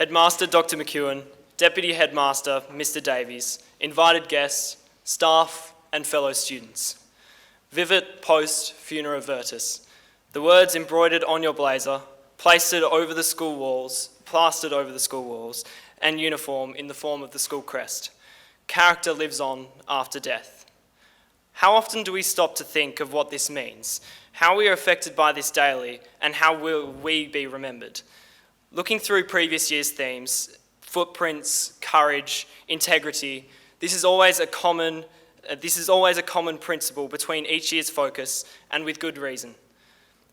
Headmaster Dr. McEwan, Deputy Headmaster Mr. Davies, invited guests, staff and fellow students. Vivat post funera virtus. The words embroidered on your blazer, plastered over the school walls, and uniform in the form of the School Crest. Character lives on after death. How often do we stop to think of what this means, how we are affected by this daily, and how will we be remembered? Looking through previous year's themes, footprints, courage, integrity, this is always a common principle between each year's focus, and with good reason.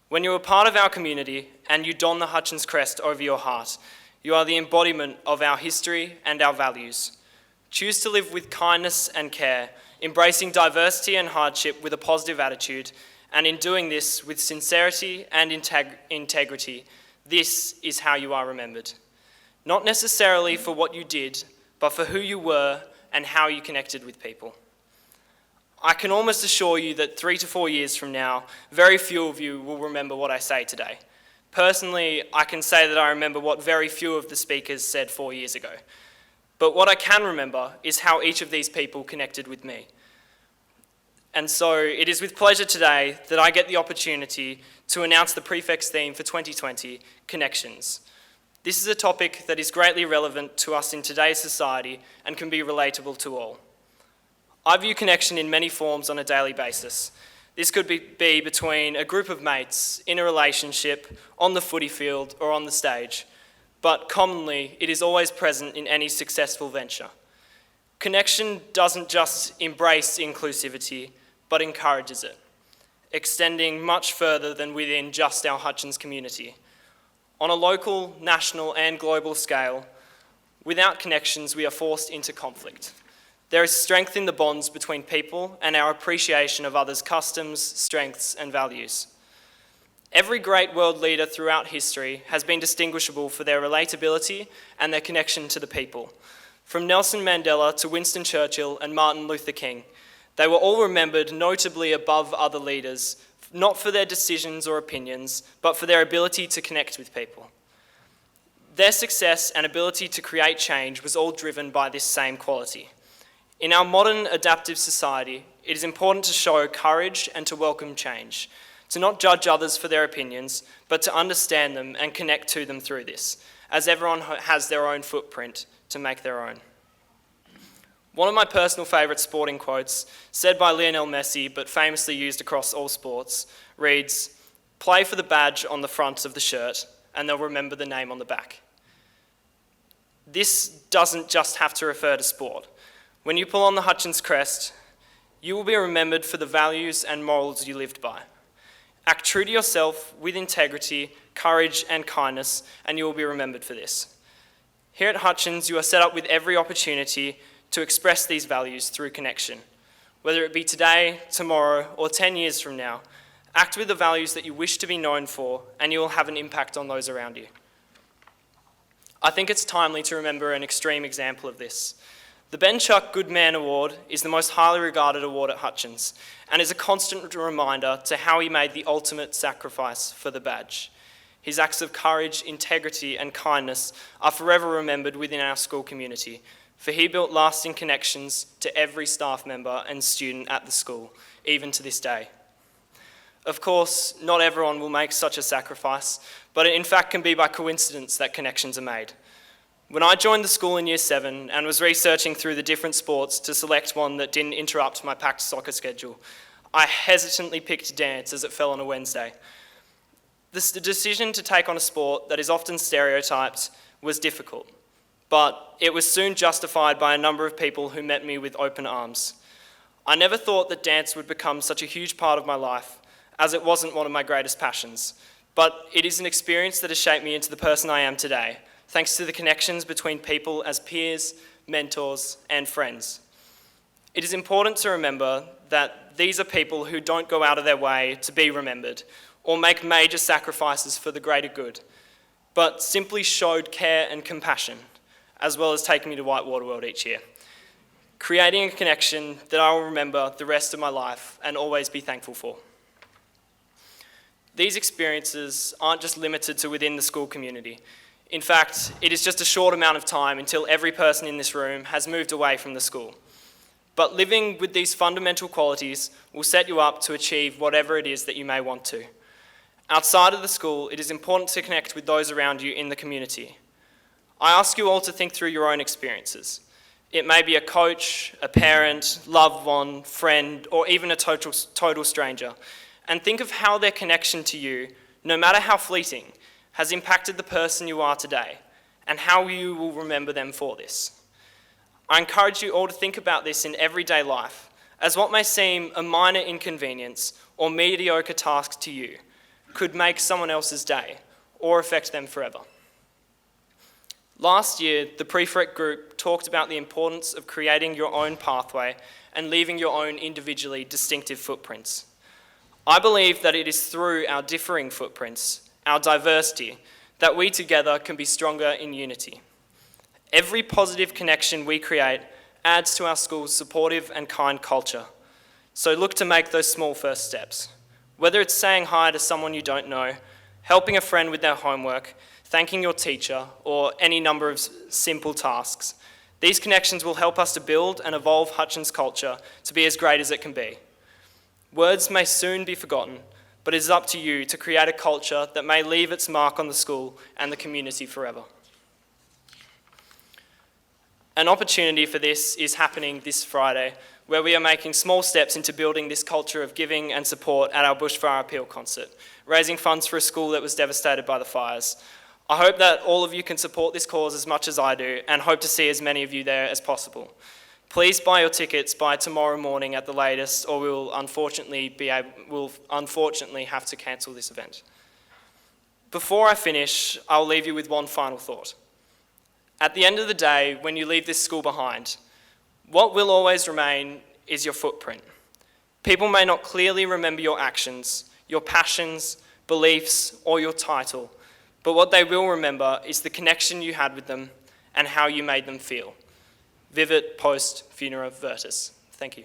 When you are part of our community and you don the Hutchins crest over your heart, you are the embodiment of our history and our values. Choose to live with kindness and care, embracing diversity and hardship with a positive attitude, and in doing this with sincerity and integrity, this is how you are remembered. Not necessarily for what you did, but for who you were and how you connected with people. I can almost assure you that 3 to 4 years from now, very few of you will remember what I say today. Personally, I can say that I remember what very few of the speakers said 4 years ago. But what I can remember is how each of these people connected with me. And so it is with pleasure today that I get the opportunity to announce the prefix theme for 2020, Connections. This is a topic that is greatly relevant to us in today's society and can be relatable to all. I view connection in many forms on a daily basis. This could be between a group of mates, in a relationship, on the footy field, or on the stage. But commonly, it is always present in any successful venture. Connection doesn't just embrace inclusivity, but encourages it, extending much further than within just our Hutchins community. On a local, national, and global scale, without connections, we are forced into conflict. There is strength in the bonds between people and our appreciation of others' customs, strengths, and values. Every great world leader throughout history has been distinguishable for their relatability and their connection to the people. From Nelson Mandela to Winston Churchill and Martin Luther King, they were all remembered notably above other leaders, not for their decisions or opinions, but for their ability to connect with people. Their success and ability to create change was all driven by this same quality. In our modern adaptive society, it is important to show courage and to welcome change, to not judge others for their opinions, but to understand them and connect to them through this, as everyone has their own footprint to make their own. One of my personal favourite sporting quotes, said by Lionel Messi but famously used across all sports, reads, "Play for the badge on the front of the shirt and they'll remember the name on the back." This doesn't just have to refer to sport. When you pull on the Hutchins crest, you will be remembered for the values and morals you lived by. Act true to yourself with integrity, courage, and kindness, and you will be remembered for this. Here at Hutchins, you are set up with every opportunity to express these values through connection. Whether it be today, tomorrow, or 10 years from now, act with the values that you wish to be known for, and you will have an impact on those around you. I think it's timely to remember an extreme example of this. The Ben Chuck Good Man Award is the most highly regarded award at Hutchins and is a constant reminder to how he made the ultimate sacrifice for the badge. His acts of courage, integrity, and kindness are forever remembered within our school community, for he built lasting connections to every staff member and student at the school, even to this day. Of course, not everyone will make such a sacrifice, but it in fact can be by coincidence that connections are made. When I joined the school in Year 7 and was researching through the different sports to select one that didn't interrupt my packed soccer schedule, I hesitantly picked dance as it fell on a Wednesday. The decision to take on a sport that is often stereotyped was difficult, but it was soon justified by a number of people who met me with open arms. I never thought that dance would become such a huge part of my life, as it wasn't one of my greatest passions, but it is an experience that has shaped me into the person I am today, thanks to the connections between people as peers, mentors, and friends. It is important to remember that these are people who don't go out of their way to be remembered or make major sacrifices for the greater good, but simply showed care and compassion, as well as taking me to Whitewater World each year, creating a connection that I will remember the rest of my life and always be thankful for. These experiences aren't just limited to within the school community. In fact, it is just a short amount of time until every person in this room has moved away from the school. But living with these fundamental qualities will set you up to achieve whatever it is that you may want to. Outside of the school, it is important to connect with those around you in the community. I ask you all to think through your own experiences. It may be a coach, a parent, loved one, friend, or even a total stranger. And think of how their connection to you, no matter how fleeting, has impacted the person you are today, and how you will remember them for this. I encourage you all to think about this in everyday life, as what may seem a minor inconvenience or mediocre task to you could make someone else's day or affect them forever. Last year, the prefect group talked about the importance of creating your own pathway and leaving your own individually distinctive footprints. I believe that it is through our differing footprints, our diversity, that we together can be stronger in unity. Every positive connection we create adds to our school's supportive and kind culture. So look to make those small first steps. Whether it's saying hi to someone you don't know, helping a friend with their homework, thanking your teacher, or any number of simple tasks, these connections will help us to build and evolve Hutchins culture to be as great as it can be. Words may soon be forgotten, but it is up to you to create a culture that may leave its mark on the school and the community forever. An opportunity for this is happening this Friday, where we are making small steps into building this culture of giving and support at our Bushfire Appeal concert, raising funds for a school that was devastated by the fires. I hope that all of you can support this cause as much as I do, and hope to see as many of you there as possible. Please buy your tickets by tomorrow morning at the latest, or we'll unfortunately have to cancel this event. Before I finish, I'll leave you with one final thought. At the end of the day, when you leave this school behind, what will always remain is your footprint. People may not clearly remember your actions, your passions, beliefs, or your title, but what they will remember is the connection you had with them and how you made them feel. Vivit post funera virtus. Thank you.